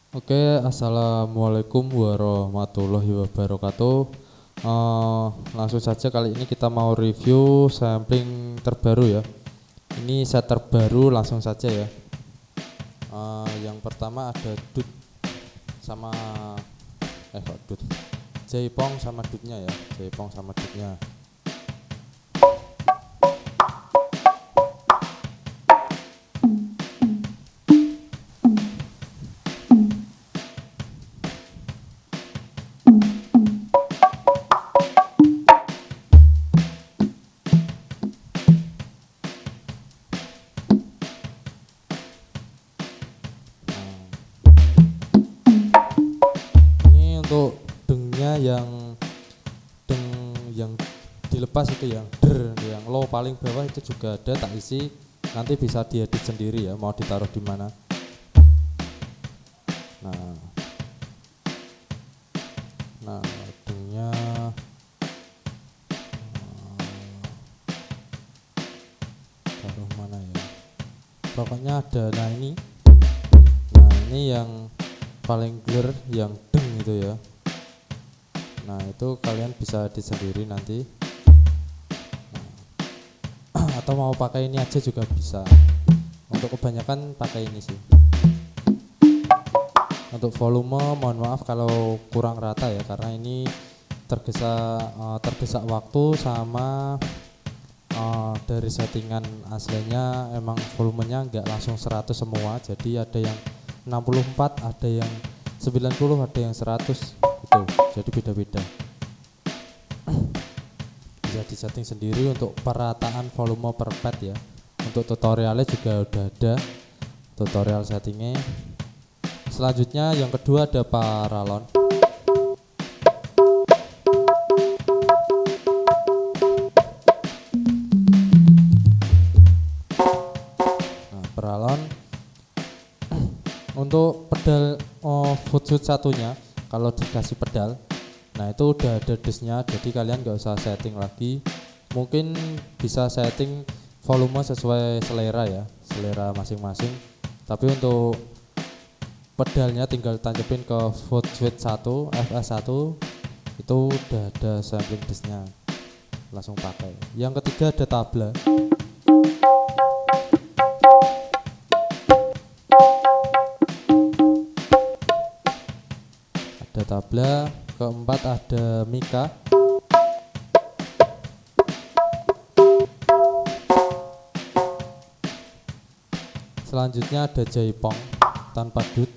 Oke, assalamualaikum warahmatullahi wabarakatuh. Langsung saja kali ini kita mau review sampling terbaru ya. Ini set terbaru langsung saja ya. Yang pertama ada dud sama dud. Jaipong sama dudnya ya. Jaipong sama dudnya. Ini untuk dengnya deng yang dilepas itu yang yang low paling bawah itu juga ada, tak isi, nanti bisa diedit sendiri ya mau ditaruh di mana. Nah dengnya taruh mana ya, pokoknya ada. Nah ini yang paling clear yang deng itu ya. Nah itu kalian bisa edit sendiri nanti. Atau mau pakai ini aja juga bisa. Untuk kebanyakan pakai ini sih. Untuk volume mohon maaf kalau kurang rata ya, karena ini tergesa waktu sama dari settingan aslinya emang volumenya nggak langsung 100 semua, jadi ada yang 64, ada yang 90, ada yang 100 gitu, jadi beda-beda. Bisa disetting sendiri untuk perataan volume per pad ya. Untuk tutorialnya juga udah ada tutorial settingnya. Selanjutnya yang kedua ada paralon. Nah paralon untuk pedal foot switch satunya, kalau dikasih pedal, nah itu udah ada dusnya, jadi kalian gak usah setting lagi. Mungkin bisa setting volume sesuai selera ya, selera masing-masing. Tapi untuk pedalnya tinggal tancepin ke foot switch 1 FS1, itu udah ada sampling dusnya, langsung pakai. Yang ketiga ada tabla. Ada tabla. Keempat ada mika. Selanjutnya ada jaipong tanpa dud.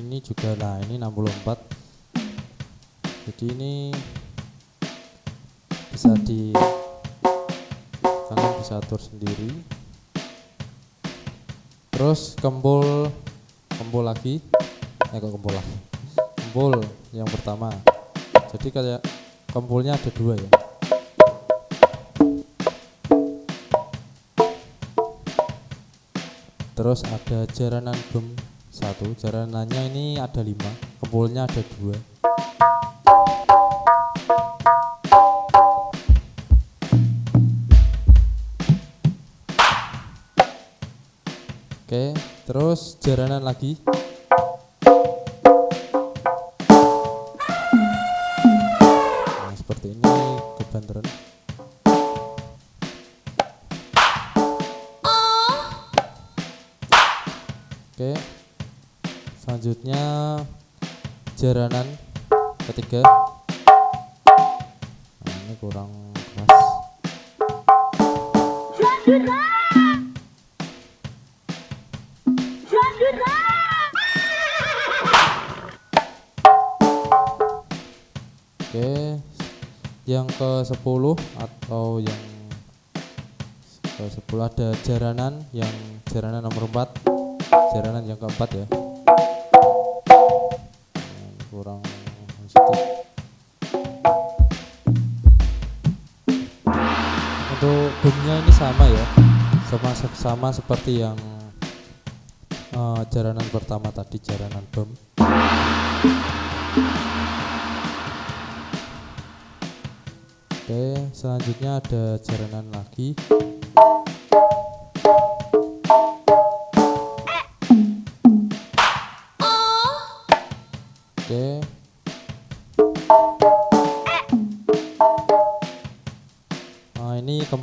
Ini juga, nah ini 64, jadi ini bisa kalian bisa atur sendiri. Terus kempul lagi, kempul yang pertama, jadi kayak kempulnya ada dua ya. Terus ada jaranan bem 1, jaranannya ini ada 5, kempulnya ada 2. Oke, terus jaranan lagi. Nah seperti ini kebanteran. Oke, selanjutnya jaranan ketiga. Nah ini kurang keras. Oke, yang ke 10 atau yang ke 10 ada jaranan nomor 4, jaranan yang keempat ya. Kurang sedikit. Untuk bomnya ini sama ya, sama seperti yang jaranan pertama tadi, jaranan bom. Oke, selanjutnya ada jaranan lagi.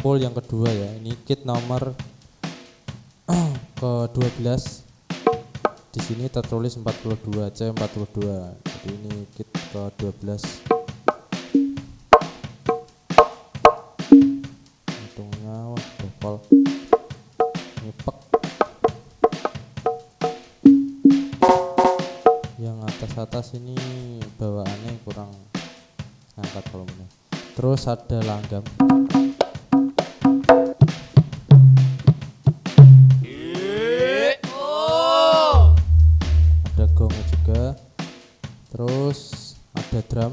kempul yang kedua ya. Ini kit nomor ke-12. Di sini tertulis 42 C42. Jadi ini kit ke-12. Untungnya wah dopol. Nyepek. Yang atas-atas ini bawaannya kurang angkat volumenya. Terus ada langgam. Ada gongnya juga. Terus ada drum.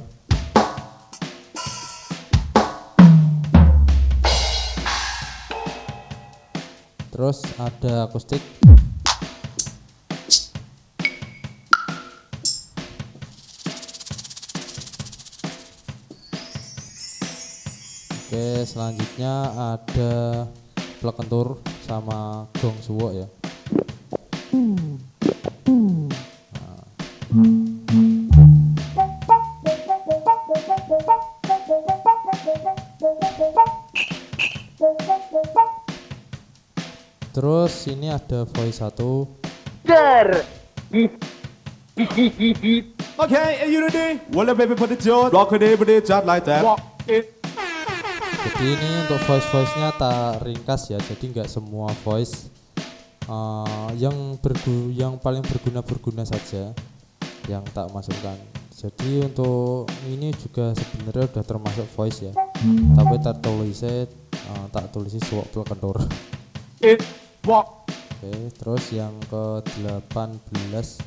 Terus ada akustik. Oke, selanjutnya ada plek kentur sama gong suwo ya. Terus ini ada voice 1. Okay, are you ready? Well, baby, put it on. Rock it, put it just like that. Walk it. Jadi ini untuk voice-nya tak ringkas ya. Jadi nggak semua voice yang paling berguna saja yang tak masukkan. Jadi untuk ini juga sebenarnya udah termasuk voice ya. Tapi tak tulisnya suwak plek kentur. It walk. Oke, terus yang ke-18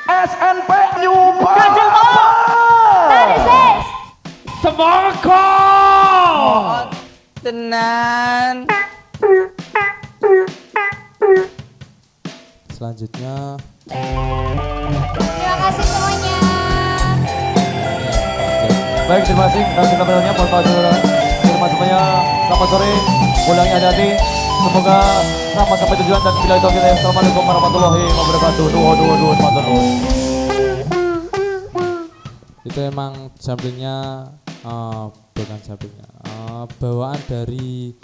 SNP Nyupa. Semangat. Tenan. selanjutnya. Terima kasih semuanya. Baik, terima kasih. Dan kita berdoanya mohon maaf terima semuanya. Selamat sore. Ulangi hati-hati. Semoga selamat sampai tujuan dan bila itu kita. Assalamualaikum warahmatullahi wabarakatuh. Dua teman-teman. Itu emang samplingnya bukan samplingnya, bawaan dari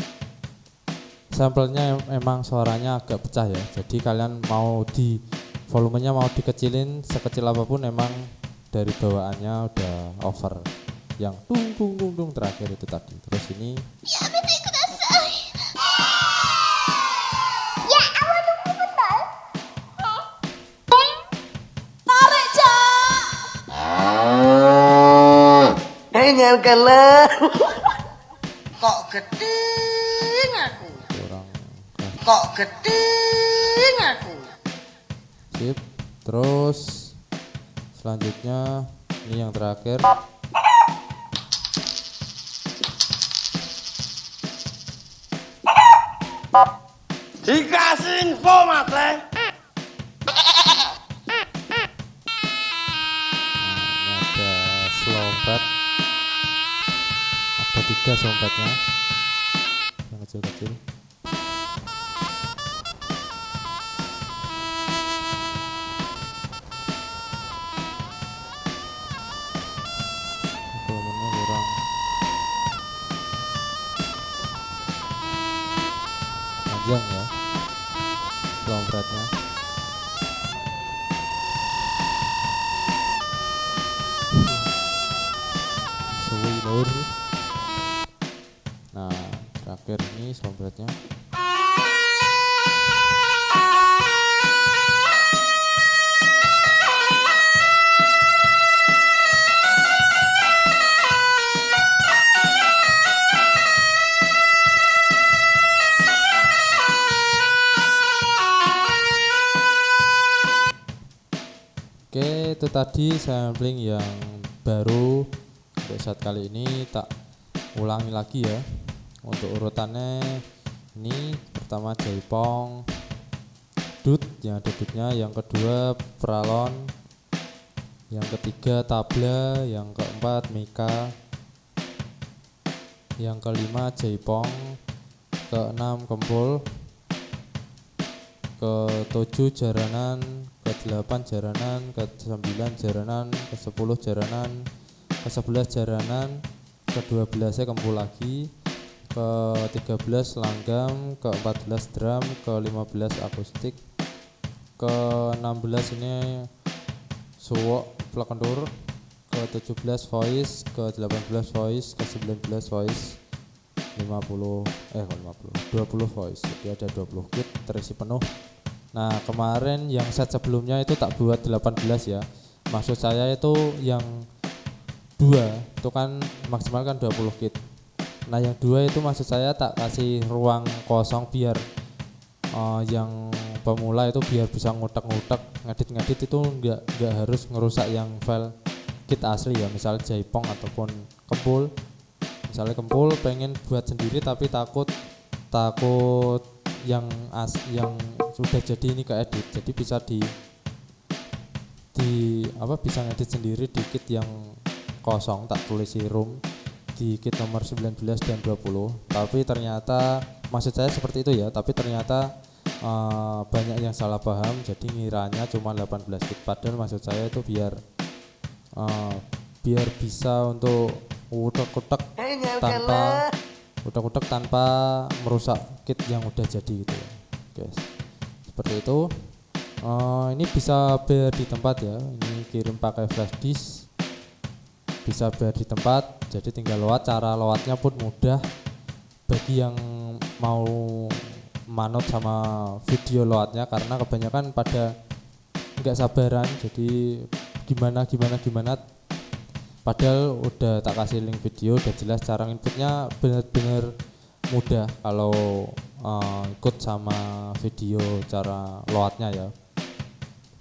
sampelnya emang suaranya agak pecah ya. Jadi kalian mau volumenya mau dikecilin sekecil apapun emang dari bawaannya udah over. Yang tung terakhir itu tadi. Terus ini Nyangkalah. Kok gedeng aku. kurang Kok gedeng aku. sip. Terus selanjutnya ini yang terakhir. Dikasih info mate. Ini ada slompet, ada 3 slompetnya yang kecil-kecil. Volumenya kurang panjang ya slompetnya. Suwi lur. Nah, terakhir ini slompetnya. Oke, itu tadi sampling yang baru untuk saat kali ini. Tak ulangi lagi ya. Untuk urutannya ini pertama jaipong, dut yang ada dutnya, yang kedua pralon, yang ketiga tabla, yang keempat mika, yang kelima jaipong, keenam kempul, ke-7 jaranan, ke-8 jaranan, ke-9 jaranan, ke-10 jaranan, ke-11 jaranan, ke-12 kempul lagi, ke 13 langgam, ke 14 drum, ke 15 akustik, ke 16 ini suwok plug kendur, ke 17 voice, ke 18 voice, ke 19 voice, 20 voice. Jadi ada 20 kit terisi penuh. Nah, kemarin yang set sebelumnya itu tak buat 18 ya. Maksud saya itu yang 2 itu kan maksimal kan 20 kit. Nah, yang 2 itu maksud saya tak kasih ruang kosong biar yang pemula itu biar bisa ngutek-ngutek, ngedit itu enggak harus ngerusak yang file kit asli ya, misal jaipong ataupun kempul. Misalnya kempul pengen buat sendiri tapi takut yang sudah jadi ini keedit, jadi bisa bisa ngedit sendiri di kit yang kosong, tak tulis room di kit nomor 19 dan 20. Tapi ternyata maksud saya seperti itu ya, tapi ternyata banyak yang salah paham, jadi ngiranya cuma 18 kit, padahal maksud saya itu biar bisa untuk utek-utek tanpa merusak kit yang udah jadi gitu ya guys, seperti itu. Ini bisa bayar di tempat ya, ini kirim pakai flash disk, bisa bayar di tempat, jadi tinggal load. Cara loadnya pun mudah bagi yang mau manut sama video loadnya, karena kebanyakan pada nggak sabaran, jadi gimana padahal udah tak kasih link video, udah jelas cara inputnya, benar-benar mudah kalau ikut sama video cara loadnya ya.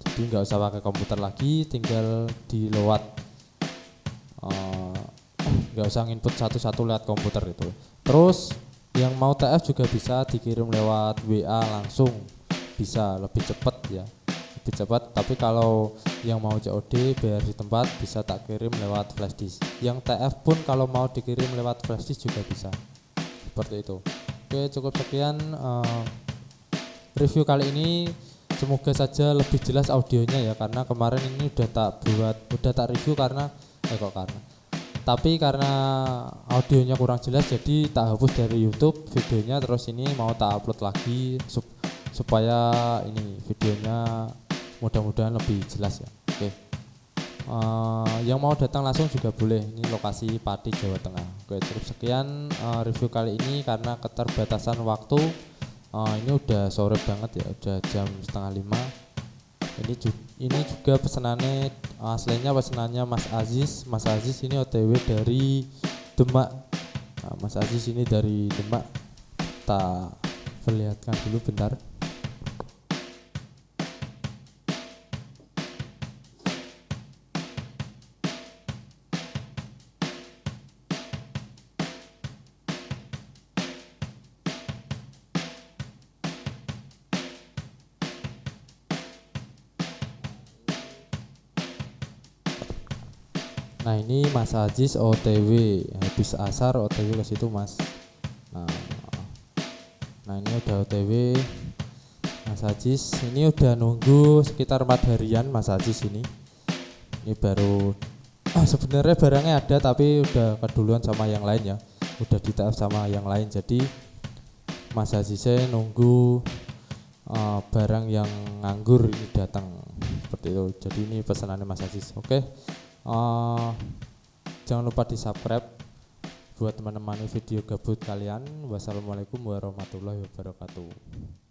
Jadi nggak usah pakai komputer lagi, tinggal di load, nggak usah input satu-satu lewat komputer itu. Terus yang mau TF juga bisa dikirim lewat WA langsung, bisa lebih cepat ya, lebih cepat. Tapi kalau yang mau COD bayar di tempat bisa tak kirim lewat flash disk. Yang TF pun kalau mau dikirim lewat flash disk juga bisa, seperti itu. Oke, cukup sekian review kali ini. Semoga saja lebih jelas audionya ya, karena kemarin ini udah tak review karena audionya kurang jelas, jadi tak hapus dari YouTube videonya, terus ini mau tak upload lagi supaya ini videonya mudah-mudahan lebih jelas ya. Oke. Yang mau datang langsung juga boleh, ini lokasi Pati, Jawa Tengah. Oke, cukup sekian review kali ini karena keterbatasan waktu. Ini udah sore banget ya, udah jam 4:30. Ini juga pesanannya aslinya pesanannya Mas Aziz. Mas Aziz ini OTW dari Demak. Nah, Mas Aziz ini dari Demak. Tak perlihatkan dulu bentar. Nah, ini Mas Aziz OTW habis asar, OTW ke situ Mas. Nah ini udah OTW Mas Aziz, ini udah nunggu sekitar 4 harian Mas Aziz ini baru sebenarnya barangnya ada tapi udah keduluan sama yang lain ya, udah di TF sama yang lain, jadi Mas Aziznya nunggu barang yang nganggur ini datang, seperti itu. Jadi ini pesanannya Mas Aziz. Oke. Jangan lupa di subscribe buat teman-teman video gabut kalian. Wassalamualaikum warahmatullahi wabarakatuh.